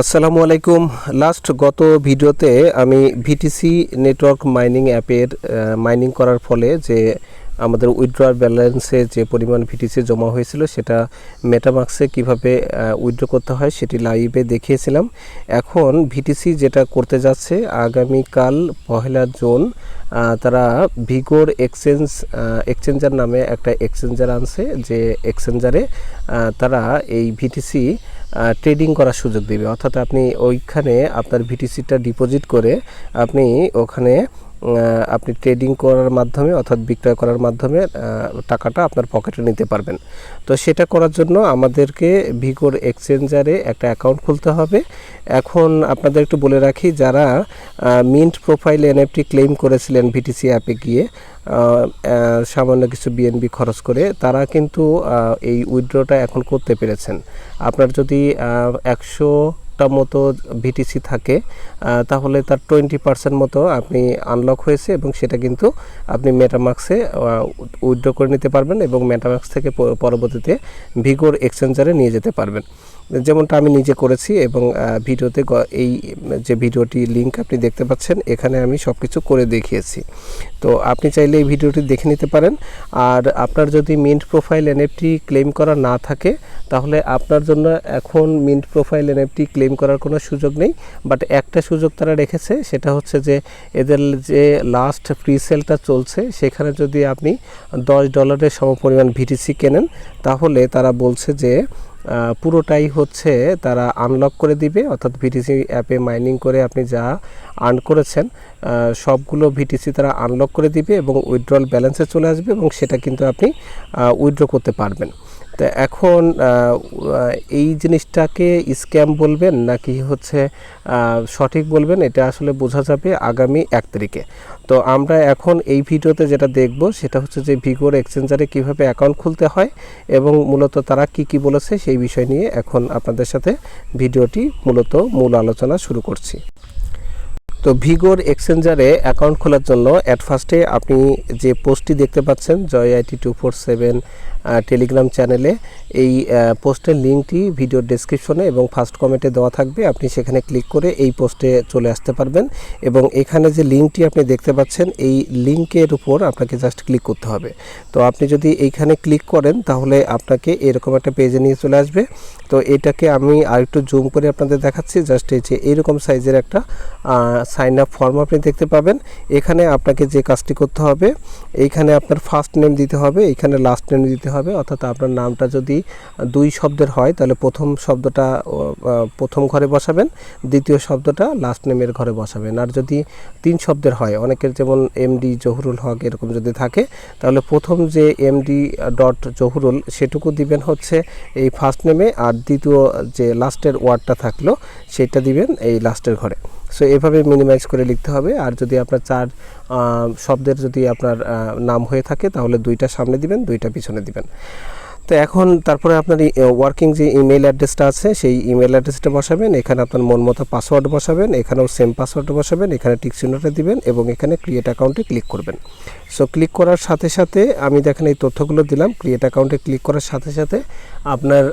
আসসালামু আলাইকুম। গত ভিডিওতে আমি ভিটিসি নেটওয়ার্ক মাইনিং অ্যাপের মাইনিং করার ফলে যে আমাদের উইথড্রয়ার ব্যালেন্সে যে পরিমাণ ভিটিসি জমা হয়েছিল সেটা মেটামাক্সে কিভাবে উইথড্র করতে হয় সেটি লাইভে দেখিয়েছিলাম। এখন ভিটিসি যেটা করতে যাচ্ছে আগামীকাল 1 জুন তারা ভিগোর এক্সচেঞ্জার নামে একটা এক্সচেঞ্জার আনছে, যে এক্সচেঞ্জারে তারা এই ভিটিসি ট্রেডিং করার সুযোগ দেবে। অর্থাৎ আপনি ওইখানে আপনার ভিটিসিটা ডিপোজিট করে আপনি ট্রেডিং করার মাধ্যমে অর্থাৎ বিক্রয় করার মাধ্যমে টাকাটা আপনার পকেটে নিতে পারবেন। তো সেটা করার জন্য আমাদেরকে ভিগোর এক্সচেঞ্জারে একটা অ্যাকাউন্ট খুলতে হবে। এখন আপনাদের একটু বলে রাখি, যারা মিন্ট প্রোফাইল এনএফটি ক্লেম করেছিলেন ভিটিসি অ্যাপে গিয়ে সামান্য কিছু বিএনবি খরচ করে, তারা কিন্তু এই উইথড্রটা এখন করতে পেরেছেন। আপনার যদি 100টা মতো ভিটিসি থাকে তাহলে তার 20% মতো আপনি আনলক হয়েছে এবং সেটা কিন্তু আপনি মেটামাক্সে উইথড্র করে নিতে পারবেন এবং মেটামাক্স থেকে পরবর্তীতে ভিগোর এক্সচেঞ্জারে নিয়ে যেতে পারবেন, যেমনটা আমি নিজে করেছি। এবং ভিডিওতে এই যে ভিডিওটি লিংক আপনি দেখতে পাচ্ছেন এখানে আমি সব কিছু করে দেখিয়েছি। তো আপনি চাইলে এই ভিডিওটি দেখে নিতে পারেন। আর আপনার যদি মিন্ট প্রোফাইল এনএফটি ক্লেম করা না থাকে তাহলে আপনার জন্য এখন মিন্ট প্রোফাইল এনএফটি ক্লেম করার কোনো সুযোগ নেই। বাট একটা সুযোগ তারা রেখেছে, সেটা হচ্ছে যে এদের যে লাস্ট প্রি সেলটা চলছে সেখানে যদি আপনি $10 সমপরিমাণ ভিটিসি কেনেন তাহলে তারা বলছে যে পুরোটাই হচ্ছে তারা আনলক করে দিবে। অর্থাৎ ভিটিসি অ্যাপে মাইনিং করে আপনি যা আর্ন করেছেন সবগুলো ভিটিসি তারা আনলক করে দিবে এবং উইথড্রয়াল ব্যালেন্সে চলে আসবে এবং সেটা কিন্তু আপনি উইথড্র করতে পারবেন। তো এখন এই জিনিসটাকে স্ক্যাম বলবেন নাকি হচ্ছে সঠিক বলবেন, এটা আসলে বোঝা যাবে আগামী 1 তারিখে। তো আমরা এখন এই ভিডিওতে যেটা দেখব সেটা হচ্ছে যে ভিগোর এক্সচেঞ্জারে কিভাবে অ্যাকাউন্ট খুলতে হয় এবং মূলত তারা কি বলেছে সেই বিষয় নিয়ে এখন আপনাদের সাথে ভিডিওটি মূল আলোচনা শুরু করছি। তো ভিগোর এক্সচেঞ্জারে অ্যাকাউন্ট খোলার জন্য ফার্স্টে আপনি যে পোস্টটি দেখতে পাচ্ছেন জয় আইটি 247 টেলিগ্রাম চ্যানেলে, এই পোস্টের লিঙ্কটি ভিডিওর ডেসক্রিপশনে এবং ফার্স্ট কমেন্টে দেওয়া থাকবে। আপনি সেখানে ক্লিক করে এই পোস্টে চলে আসতে পারবেন এবং এখানে যে লিঙ্কটি আপনি দেখতে পাচ্ছেন এই লিঙ্কের উপর আপনাকে জাস্ট ক্লিক করতে হবে। তো আপনি যদি এইখানে ক্লিক করেন তাহলে আপনাকে এরকম একটা পেজে নিয়ে চলে আসবে। তো এটাকে আমি আরেকটু জুম করে আপনাদের দেখাচ্ছি। জাস্ট এই যে এইরকম সাইজের একটা সাইন আপ ফর্ম আপনি দেখতে পাবেন। এখানে আপনাকে যে কাজটি করতে হবে, এইখানে আপনার ফার্স্ট নেম দিতে হবে, এইখানে লাস্ট নেম দিতে হবে। অর্থাৎ আপনার নামটা যদি 2 শব্দের হয় তাহলে প্রথম শব্দটা প্রথম ঘরে বসাবেন, দ্বিতীয় শব্দটা লাস্ট নেমের ঘরে বসাবেন। আর যদি 3 শব্দের হয়, অনেকের যেমন এমডি জহুরুল হক এরকম যদি থাকে তাহলে প্রথম যে এমডি ডট জহুরুল সেটুকু দিবেন হচ্ছে এই ফার্স্ট নেমে, আর দ্বিতীয় যে লাস্টের ওয়ার্ডটা থাকলো সেটা দিবেন এই লাস্টের ঘরে। সো এভাবে মিনিমাইজ করে লিখতে হবে। আর যদি আপনার 4 শব্দের যদি আপনার নাম হয়ে থাকে তাহলে 2টা সামনে দিবেন, 2টা পিছনে দিবেন। তো এখন তারপরে আপনার ওয়ার্কিং যে ইমেল অ্যাড্রেসটা আছে সেই ইমেল অ্যাড্রেসটা বসাবেন, এখানে আপনার মন মতো পাসওয়ার্ড বসাবেন, এখানেও সেম পাসওয়ার্ড বসাবেন, এখানে টিক চিহ্নটা দিবেন এবং এখানে ক্রিয়েট অ্যাকাউন্টে ক্লিক করবেন। সো ক্লিক করার সাথে সাথে আমি দেখেন এই তথ্যগুলো দিলাম। ক্রিয়েট অ্যাকাউন্টে ক্লিক করার সাথে সাথে আপনার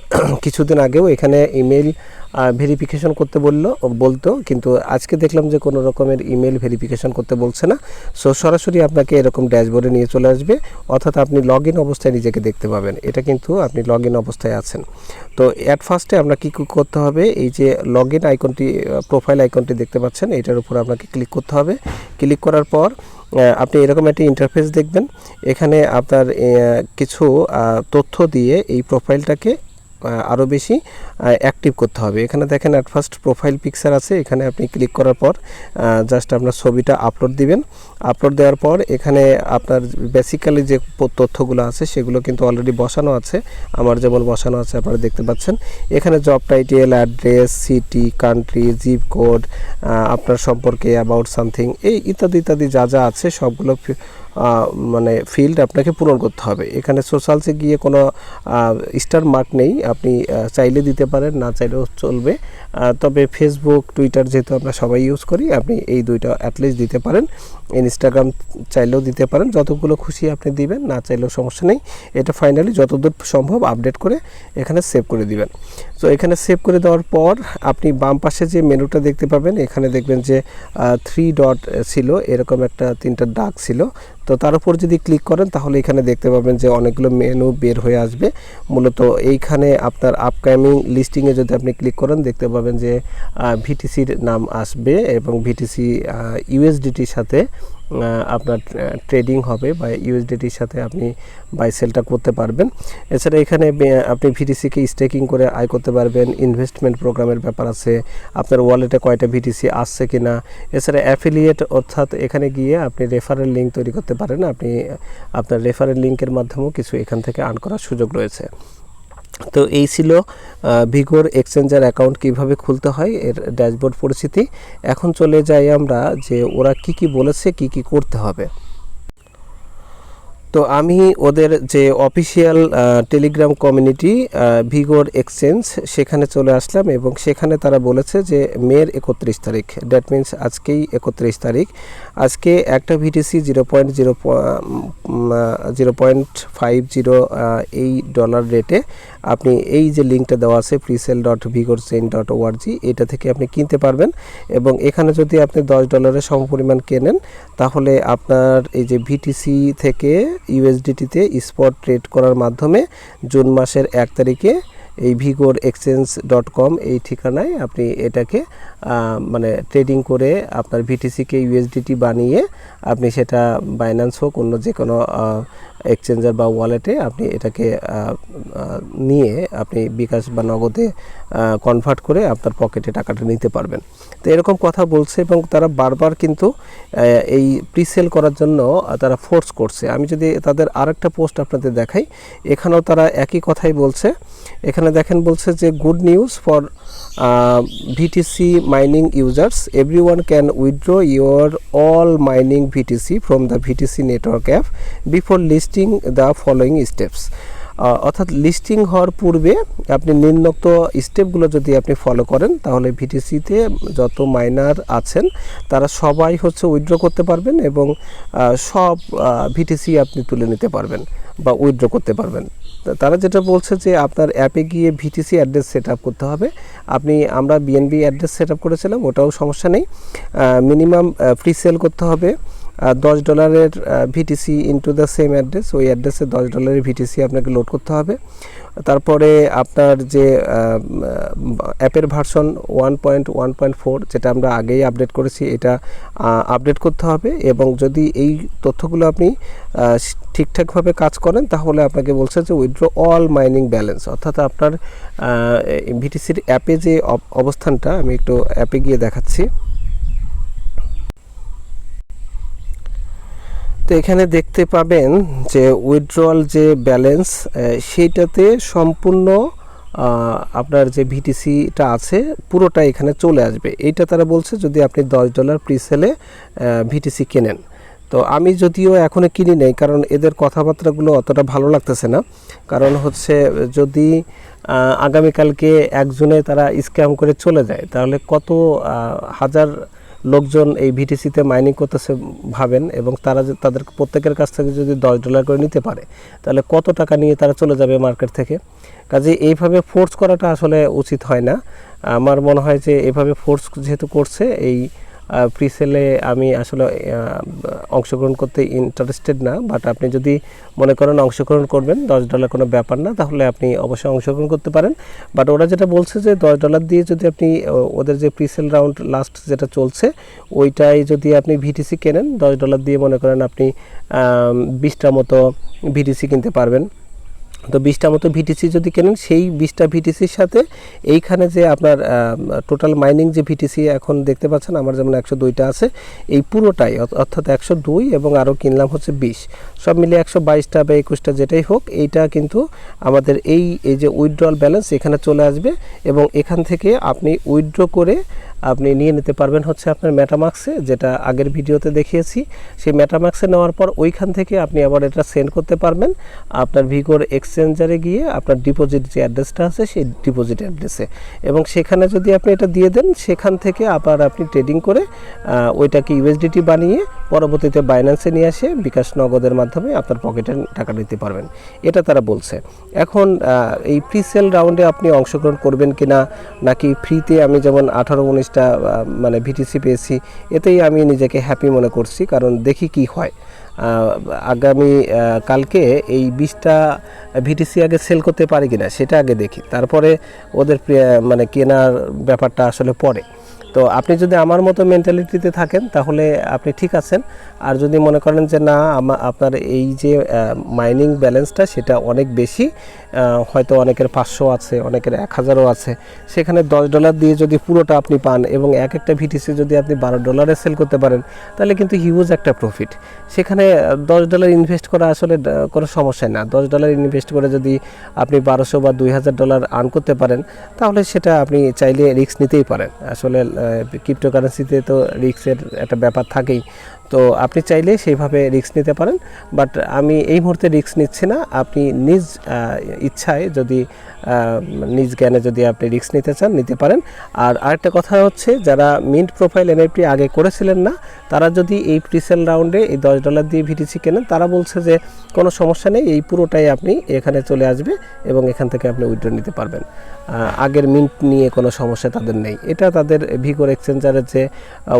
কিছুদিন আগেও এখানে ইমেল ভেরিফিকেশন করতে বলতো, কিন্তু আজকে দেখলাম যে কোনো রকমের ইমেল ভেরিফিকেশন করতে বলছে না। সো সরাসরি আপনাকে এরকম ড্যাশবোর্ডে নিয়ে চলে আসবে, অর্থাৎ আপনি লগ ইন অবস্থায় নিজেকে দেখতে পাবেন। এটা কিন্তু আপনি লগ ইন অবস্থায় আছেন। তো ফার্স্টে আমরা কী করতে হবে, এই যে লগ ইন আইকনটি প্রোফাইল আইকনটি দেখতে পাচ্ছেন এটার উপর আপনাকে ক্লিক করতে হবে। ক্লিক করার পর আপনি এরকম একটা ইন্টারফেস দেখবেন। এখানে আপনার কিছু তথ্য দিয়ে এই প্রোফাইলটাকে আরও বেশি অ্যাক্টিভ করতে হবে। এখানে দেখেন ফার্স্ট প্রোফাইল পিকচার আছে, এখানে আপনি ক্লিক করার পর জাস্ট আপনার ছবিটা আপলোড দিবেন। আপলোড দেওয়ার পর এখানে আপনার বেসিক্যালি যে তথ্যগুলো আছে সেগুলো কিন্তু অলরেডি বসানো আছে, আমার যেমন বসানো আছে আপনারা দেখতে পাচ্ছেন। এখানে job title, address, city, country, zip code, আপনার সম্পর্কে অ্যাবাউট সামথিং, এই ইত্যাদি ইত্যাদি যা আছে সবগুলো মানে ফিল্ড আপনাকে পূরণ করতে হবে। এখানে সোশ্যালসে গিয়ে কোনো স্টার মার্ক নেই, আপনি চাইলে দিতে পারেন, না চাইলেও চলবে। তবে ফেসবুক টুইটার যেহেতু আমরা সবাই ইউজ করি, আপনি এই দুইটা অ্যাটলিস্ট দিতে পারেন। ইনস্টাগ্রাম চাইলেও দিতে পারেন, যতগুলো খুশি আপনি দিবেন, না চাইলেও সমস্যা নেই। এটা ফাইনালি যতদূর সম্ভব আপডেট করে এখানে সেভ করে দিবেন। তো এখানে সেভ করে দেওয়ার পর আপনি বাম পাশে যে মেনুটা দেখতে পাবেন, এখানে দেখবেন যে 3 ডট ছিল, এরকম একটা 3টা দাগ ছিল। তো তার উপর যদি ক্লিক করেন তাহলে এখানে দেখতে পাবেন যে অনেকগুলো মেনু বের হয়ে আসবে। মূলত এইখানে আপনার আপকামিং লিস্টিংয়ে যদি আপনি ক্লিক করেন দেখতে পাবেন যে ভিটিসির নাম আসবে এবং ভিটিসি ইউএসডিটির সাথে আপনার ট্রেডিং হবে বা ইউএসডিটির সাথে আপনি বাই সেলটা করতে পারবেন। এছাড়া এখানে আপনি ভিটিসিকে স্টেকিং করে আয় করতে পারবেন। ইনভেস্টমেন্ট প্রোগ্রামের ব্যাপার আছে, আপনার ওয়ালেটে কয়টা ভিটিসি আসছে কিনা। এছাড়া অ্যাফিলিয়েট, অর্থাৎ এখানে গিয়ে আপনি রেফারেল লিঙ্ক তৈরি করতে পারেন। আপনি আপনার রেফারেল লিঙ্কের মাধ্যমেও কিছু এখান থেকে আর্ন করার সুযোগ রয়েছে। তো এই ছিল ভিগোর এক্সচেঞ্জার অ্যাকাউন্ট কিভাবে খুলতে হয় এর ড্যাশবোর্ড পরিচিতি। এখন চলে যাই আমরা যে ওরা কি বলেছে, কি করতে হবে। তো আমি ওদের যে অফিসিয়াল টেলিগ্রাম কমিউনিটি ভিগোর এক্সচেঞ্জ, সেখানে চলে আসলাম এবং সেখানে তারা বলেছে যে মের 31 তারিখ, দ্যাট মিন্স আজকেই 31 তারিখ, আজকে একটা ভিটিসি 0.050 এই ডলার রেটে আপনি এই যে লিঙ্কটা দেওয়া আছে presale.vigorchain.org, এটা থেকে আপনি কিনতে পারবেন। এবং এখানে যদি আপনি $10 সমপরিমাণ কেনেন তাহলে আপনার এই যে ভিটিসি থেকে ইউএসডিটিতে স্পট ট্রেড করার মাধ্যমে জুন মাসের 1 তারিখে এই vigorexchange.com এই ঠিকানায় আপনি এটাকে মানে ট্রেডিং করে আপনার ভিটিসিকে ইউএসডিটি বানিয়ে আপনি সেটা বাইন্যান্স হোক অন্য যে কোনো এক্সচেঞ্জার বা ওয়ালেটে আপনি এটাকে নিয়ে আপনি বিকাশ বা নগদে কনভার্ট করে আপনার পকেটে টাকাটা নিতে পারবেন। তো এরকম কথা বলছে এবং তারা বারবার কিন্তু এই প্রিসেল করার জন্য তারা ফোর্স করছে। আমি যদি তাদের আরেকটা পোস্ট আপনাদের দেখাই, এখানেও তারা একই কথাই বলছে। এখানে দেখেন বলছে যে good news for VTC mining users, everyone can withdraw your all mining VTC from the VTC network app before listing the following steps. অর্থাৎ লিস্টিং হওয়ার পূর্বে আপনি নিম্নোক্ত স্টেপগুলো যদি আপনি ফলো করেন তাহলে ভিটিসিতে যত মাইনার আছেন তারা সবাই হচ্ছে উইথড্র করতে পারবেন এবং সব ভিটিসি আপনি তুলে নিতে পারবেন বা উইথড্র করতে পারবেন। তারা যেটা বলছে যে আপনার অ্যাপে গিয়ে ভিটিসি অ্যাড্রেস সেট আপ করতে হবে। আমরা বিএনবি অ্যাড্রেস সেট আপ করেছিলাম, ওটাও সমস্যা নেই। মিনিমাম প্রি সেল করতে হবে $10 VTC into the same address, ওই অ্যাড্রেসে $10 ভিটিসি আপনাকে লোড করতে হবে। তারপরে আপনার যে অ্যাপের ভার্সন 1.1.4 যেটা আমরা আগেই আপডেট করেছি এটা আপডেট করতে হবে এবং যদি এই তথ্যগুলো আপনি ঠিকঠাকভাবে কাজ করেন তাহলে আপনাকে বলছে যে উইথড্র অল মাইনিং ব্যালেন্স, অর্থাৎ আপনার ভিটিসির অ্যাপে যে অবস্থানটা, আমি একটু অ্যাপে গিয়ে দেখাচ্ছি। তো এখানে দেখতে পাবেন যে উইথড্রল যে ব্যালেন্স সেইটাতে সম্পূর্ণ আপনার যে ভিটিসিটা আছে পুরোটা এখানে চলে আসবে। এইটা তারা বলছে যদি আপনি $10 প্রিসেলে ভিটিসি কেনেন। তো আমি যদিও এখনও কিনি নেই কারণ এদের কথাবার্তাগুলো অতটা ভালো লাগতেছে না। কারণ হচ্ছে যদি আগামীকালকে একজনে তারা স্ক্যাম করে চলে যায় তাহলে কত হাজার লোকজন এই ভিটিসিতে মাইনিং করতেছে ভাবেন, এবং তাদের প্রত্যেকের কাছ থেকে যদি $10 করে নিতে পারে তাহলে কত টাকা নিয়ে তারা চলে যাবে মার্কেট থেকে। কাজে এইভাবে ফোর্স করাটা আসলে উচিত হয় না। আমার মনে হয় যে এইভাবে ফোর্স যেহেতু করছে, এই প্রিসেলে আমি আসলে অংশগ্রহণ করতে ইন্টারেস্টেড না। বাট আপনি যদি মনে করেন অংশগ্রহণ করবেন, $10 কোনো ব্যাপার না, তাহলে আপনি অবশ্যই অংশগ্রহণ করতে পারেন। বাট ওরা যেটা বলছে যে $10 দিয়ে যদি আপনি ওদের যে প্রিসেল রাউন্ড লাস্ট যেটা চলছে ওইটাই যদি আপনি ভিটিসি কেনেন, $10 দিয়ে মনে করেন আপনি 20টা মতো ভিটিসি কিনতে পারবেন। তো 20টা মতো ভিটিসি যদি কেনেন, সেই 20টা ভিটিসির সাথে এইখানে যে আপনার টোটাল মাইনিং যে ভিটিসি এখন দেখতে পাচ্ছেন আমার যেমন 102টা আছে, এই পুরোটাই অর্থাৎ 102 এবং আরও কিনলাম হচ্ছে 20, সব মিলে 122টা বা 21টা যেটাই হোক, এইটা কিন্তু আমাদের এই যে উইথড্রল ব্যালেন্স এখানে চলে আসবে এবং এখান থেকে আপনি উইথড্র করে আপনি নিয়ে নিতে পারবেন হচ্ছে আপনার মেটামাক্সে, যেটা আগের ভিডিওতে দেখিয়েছি। সেই মেটামাক্সে নেওয়ার পর ওইখান থেকে আপনি আবার এটা সেন্ড করতে পারবেন আপনার ভিগোর এক্সচেঞ্জারে গিয়ে আপনার ডিপোজিট যে অ্যাড্রেসটা আছে সেই ডিপোজিট অ্যাড্রেসে, এবং সেখানে যদি আপনি এটা দিয়ে দেন সেখান থেকে আবার আপনি ট্রেডিং করে ওইটাকে ইউএসডিটি বানিয়ে পরবর্তীতে বাইন্যান্সে নিয়ে আসে বিকাশ নগদের মাধ্যমে আপনার পকেটে টাকা নিতে পারবেন, এটা তারা বলছে। এখন এই প্রি সেল রাউন্ডে আপনি অংশগ্রহণ করবেন কিনা, নাকি ফ্রিতে আমি যেমন 18-19টা মানে ভিটিসি পেয়েছি, এতেই আমি নিজেকে হ্যাপি মনে করছি, কারণ দেখি কি হয়। আগামী কালকে এই 20টা ভিটিসি আগে সেল করতে পারি কিনা সেটা আগে দেখি, তারপরে ওদের মানে কেনার ব্যাপারটা আসলে পরে। তো আপনি যদি আমার মতো মেন্টালিটিতে থাকেন তাহলে আপনি ঠিক আছেন, আর যদি মনে করেন যে না আপনার এই যে মাইনিং ব্যালেন্সটা সেটা অনেক বেশি, হয়তো অনেকের 500 আছে, অনেকের 1000ও আছে, সেখানে $10 দিয়ে যদি পুরোটা আপনি পান এবং এক একটা ভিটিসি যদি আপনি $12 সেল করতে পারেন, তাহলে কিন্তু হিউজ একটা প্রফিট। সেখানে $10 ইনভেস্ট করা আসলে কোনো সমস্যা না। $10 ইনভেস্ট করে যদি আপনি 1200 বা $2000 আর্ন করতে পারেন, তাহলে সেটা আপনি চাইলে রিস্ক নিতেই পারেন। আসলে ক্রিপ্টোকারেন্সিতে তো রিস্কের একটা ব্যাপার থাকেই, তো আপনি চাইলে সেইভাবে রিস্ক নিতে পারেন, বাট আমি এই মুহূর্তে রিস্ক নিচ্ছি না। আপনি নিজ ইচ্ছায় যদি নিজ জ্ঞানে যদি আপনি রিস্ক নিতে চান নিতে পারেন। আর আরেকটা কথা হচ্ছে, যারা মিন্ট প্রোফাইল এনএফটি আগে করেছিলেন না, তারা যদি এই প্রিসেল রাউন্ডে এই $10 দিয়ে ভিটিসি কেনেন, তারা বলছে যে কোনো সমস্যা নেই, এই পুরোটাই আপনি এখানে চলে আসবে এবং এখান থেকে আপনি উইথড্র নিতে পারবেন। আগের মিন্ট নিয়ে কোনো সমস্যা তাদের নেই। এটা তাদের ভিগোর এক্সচেঞ্জারের যে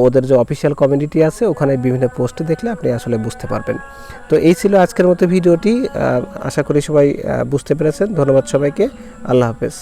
ওদের যে অফিসিয়াল কমিউনিটি আছে ওখানে বিভিন্ন পোস্ট দেখলে আপনি আসলে বুঝতে পারবেন। তো এই ছিল আজকের মতো ভিডিওটি, আশা করি সবাই বুঝতে পেরেছেন। ধন্যবাদ সবাইকে, আল্লাহ হাফেজ।